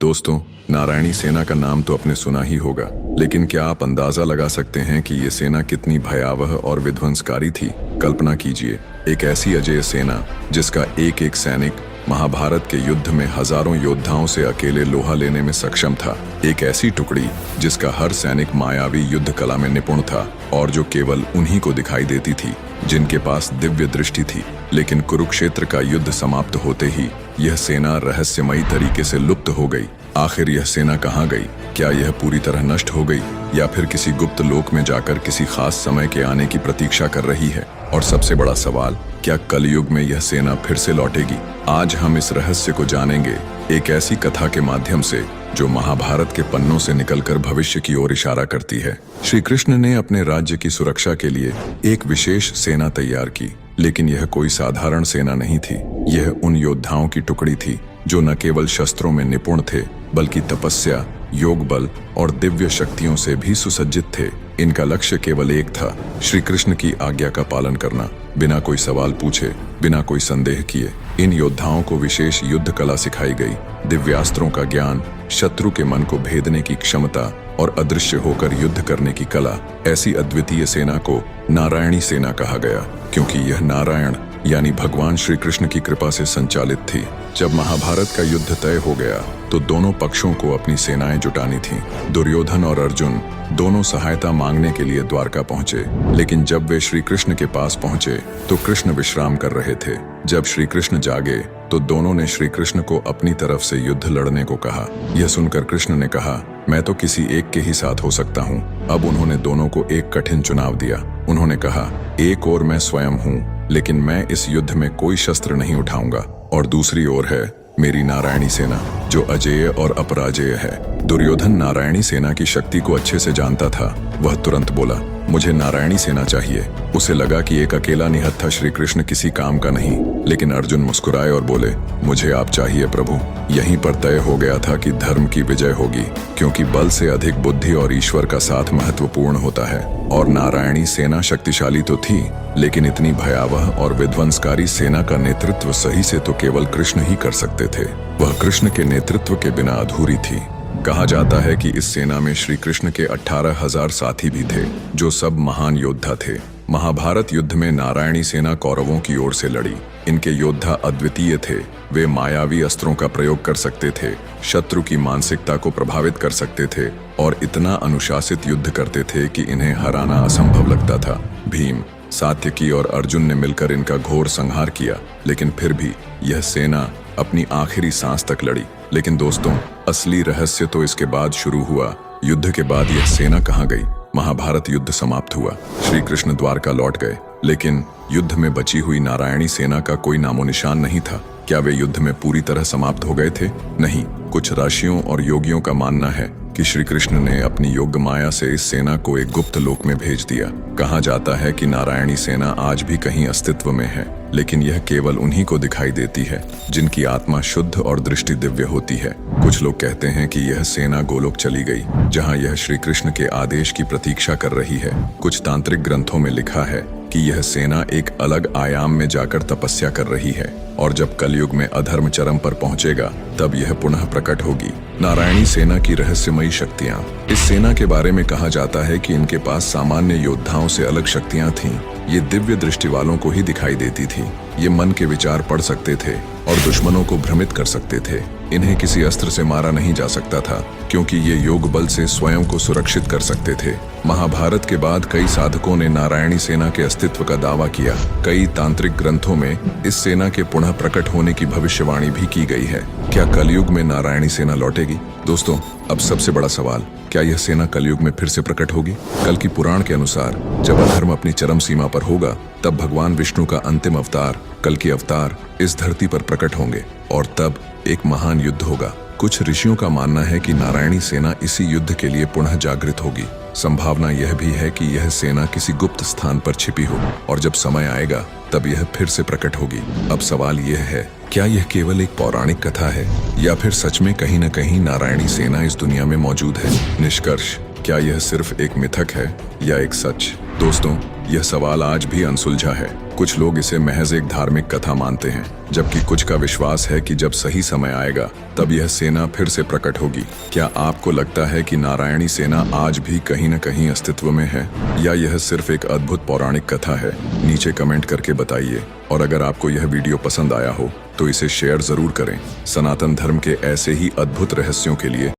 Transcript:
दोस्तों, नारायणी सेना का नाम तो आपने सुना ही होगा, लेकिन क्या आप अंदाजा लगा सकते हैं कि ये सेना कितनी भयावह और विध्वंसकारी थी? कल्पना कीजिए, एक ऐसी अजेय सेना जिसका एक एक सैनिक महाभारत के युद्ध में हजारों योद्धाओं से अकेले लोहा लेने में सक्षम था। एक ऐसी टुकड़ी जिसका हर सैनिक मायावी युद्ध कला में निपुण था और जो केवल उन्हीं को दिखाई देती थी जिनके पास दिव्य दृष्टि थी। लेकिन कुरुक्षेत्र का युद्ध समाप्त होते ही यह सेना रहस्यमयी तरीके से लुप्त हो गई। आखिर यह सेना कहाँ गई? क्या यह पूरी तरह नष्ट हो गई या फिर किसी गुप्त लोक में जाकर किसी खास समय के आने की प्रतीक्षा कर रही है? और सबसे बड़ा सवाल, क्या कलयुग में यह सेना फिर से लौटेगी? आज हम इस रहस्य को जानेंगे, एक ऐसी कथा के माध्यम से जो महाभारत के पन्नों से निकलकर भविष्य की ओर इशारा करती है। श्री कृष्ण ने अपने राज्य की सुरक्षा के लिए एक विशेष सेना तैयार की, लेकिन यह कोई साधारण सेना नहीं थी। यह उन योद्धाओं की टुकड़ी थी जो न केवल शस्त्रों में निपुण थे, बल्कि तपस्या, योग बल और दिव्य शक्तियों से भी सुसज्जित थे। इनका लक्ष्य केवल एक था, श्री कृष्ण की आज्ञा का पालन करना, बिना कोई सवाल पूछे, बिना कोई संदेह किए। इन योद्धाओं को विशेष युद्ध कला सिखाई गई, दिव्यास्त्रों का ज्ञान, शत्रु के मन को भेदने की क्षमता और अदृश्य होकर युद्ध करने की कला। ऐसी अद्वितीय सेना को नारायणी सेना कहा गया, क्योंकि यह नारायण यानी भगवान श्री कृष्ण की कृपा से संचालित थी। जब महाभारत का युद्ध तय हो गया तो दोनों पक्षों को अपनी सेनाएं जुटानी थीं। दुर्योधन और अर्जुन दोनों सहायता मांगने के लिए द्वारका पहुंचे, लेकिन जब वे श्री कृष्ण के पास पहुंचे तो कृष्ण विश्राम कर रहे थे। जब श्री कृष्ण जागे तो दोनों ने श्री कृष्ण को अपनी तरफ से युद्ध लड़ने को कहा। यह सुनकर कृष्ण ने कहा, मैं तो किसी एक के ही साथ हो सकता हूँ। अब उन्होंने दोनों को एक कठिन चुनाव दिया। उन्होंने कहा, एक ओर मैं स्वयं हूँ, लेकिन मैं इस युद्ध में कोई शस्त्र नहीं उठाऊंगा, और दूसरी ओर है मेरी नारायणी सेना जो अजेय और अपराजेय है। दुर्योधन नारायणी सेना की शक्ति को अच्छे से जानता था। वह तुरंत बोला, मुझे नारायणी सेना चाहिए। उसे लगा कि एक अकेला निहत्था श्री कृष्ण किसी काम का नहीं, लेकिन अर्जुन मुस्कुराए और बोले, मुझे आप चाहिए प्रभु। यहीं पर तय हो गया था कि धर्म की विजय होगी, क्योंकि बल से अधिक बुद्धि और ईश्वर का साथ महत्वपूर्ण होता है। और नारायणी सेना शक्तिशाली तो थी, लेकिन इतनी भयावह और विध्वंसकारी सेना का नेतृत्व सही से तो केवल कृष्ण ही कर सकते थे। वह कृष्ण के नेतृत्व के बिना अधूरी थी। कहा जाता है कि इस सेना में श्री कृष्ण के 18,000 साथी भी थे, जो सब महान योद्धा थे। महाभारत युद्ध में नारायणी सेना कौरवों की ओर से लड़ी। इनके योद्धा अद्वितीय थे। वे मायावी अस्त्रों का प्रयोग कर सकते थे, शत्रु की मानसिकता को प्रभावित कर सकते थे और इतना अनुशासित युद्ध करते थे कि इन्हें हराना असंभव लगता था। भीम, सात्यकी और अर्जुन ने मिलकर इनका घोर संहार किया, लेकिन फिर भी यह सेना अपनी आखिरी सांस तक लड़ी। लेकिन दोस्तों, असली रहस्य तो इसके बाद शुरू हुआ। युद्ध के बाद यह सेना कहाँ गई? महाभारत युद्ध समाप्त हुआ, श्री कृष्ण द्वारका लौट गए, लेकिन युद्ध में बची हुई नारायणी सेना का कोई नामो निशान नहीं था। क्या वे युद्ध में पूरी तरह समाप्त हो गए थे? नहीं। कुछ ऋषियों और योगियों का मानना है कि श्री कृष्ण ने अपनी योग माया से इस सेना को एक गुप्त लोक में भेज दिया। कहा जाता है कि नारायणी सेना आज भी कहीं अस्तित्व में है, लेकिन यह केवल उन्हीं को दिखाई देती है जिनकी आत्मा शुद्ध और दृष्टि दिव्य होती है। कुछ लोग कहते हैं कि यह सेना गोलोक चली गई, जहां यह श्री कृष्ण के आदेश की प्रतीक्षा कर रही है। कुछ तांत्रिक ग्रंथों में लिखा है कि यह सेना एक अलग आयाम में जाकर तपस्या कर रही है, और जब कलयुग में अधर्म चरम पर पहुंचेगा तब यह पुनः प्रकट होगी। नारायणी सेना की रहस्यमयी शक्तियां। इस सेना के बारे में कहा जाता है कि इनके पास सामान्य योद्धाओं से अलग शक्तियां थीं। ये दिव्य दृष्टि वालों को ही दिखाई देती थी। ये मन के विचार पढ़ सकते थे और दुश्मनों को भ्रमित कर सकते थे। इन्हें किसी अस्त्र से मारा नहीं जा सकता था, क्योंकि ये योग बल से स्वयं को सुरक्षित कर सकते थे। महाभारत के बाद कई साधकों ने नारायणी सेना के अस्तित्व का दावा किया। कई तांत्रिक ग्रंथों में इस सेना के पुनः प्रकट होने की भविष्यवाणी भी की गई है। क्या कलयुग में नारायणी सेना लौटेगी? दोस्तों, अब सबसे बड़ा सवाल, क्या यह सेना कलयुग में फिर से प्रकट होगी? कल की पुराण के अनुसार जब अधर्म अपनी चरम सीमा पर होगा, तब भगवान विष्णु का अंतिम अवतार, कल की अवतार, इस धरती पर प्रकट होंगे और तब एक महान युद्ध होगा। कुछ ऋषियों का मानना है कि नारायणी सेना इसी युद्ध के लिए पुनः जागृत होगी। संभावना यह भी है कि यह सेना किसी गुप्त स्थान पर छिपी हो और जब समय आएगा तब यह फिर से प्रकट होगी। अब सवाल यह है, क्या यह केवल एक पौराणिक कथा है या फिर सच में कहीं न कहीं नारायणी सेना इस दुनिया में मौजूद है? निष्कर्ष, क्या यह सिर्फ एक मिथक है या एक सच? दोस्तों, यह सवाल आज भी अनसुलझा है। कुछ लोग इसे महज एक धार्मिक कथा मानते हैं, जबकि कुछ का विश्वास है कि जब सही समय आएगा तब यह सेना फिर से प्रकट होगी। क्या आपको लगता है कि नारायणी सेना आज भी कहीं न कहीं अस्तित्व में है, या यह सिर्फ एक अद्भुत पौराणिक कथा है? नीचे कमेंट करके बताइए। और अगर आपको यह वीडियो पसंद आया हो तो इसे शेयर जरूर करें। सनातन धर्म के ऐसे ही अद्भुत रहस्यों के लिए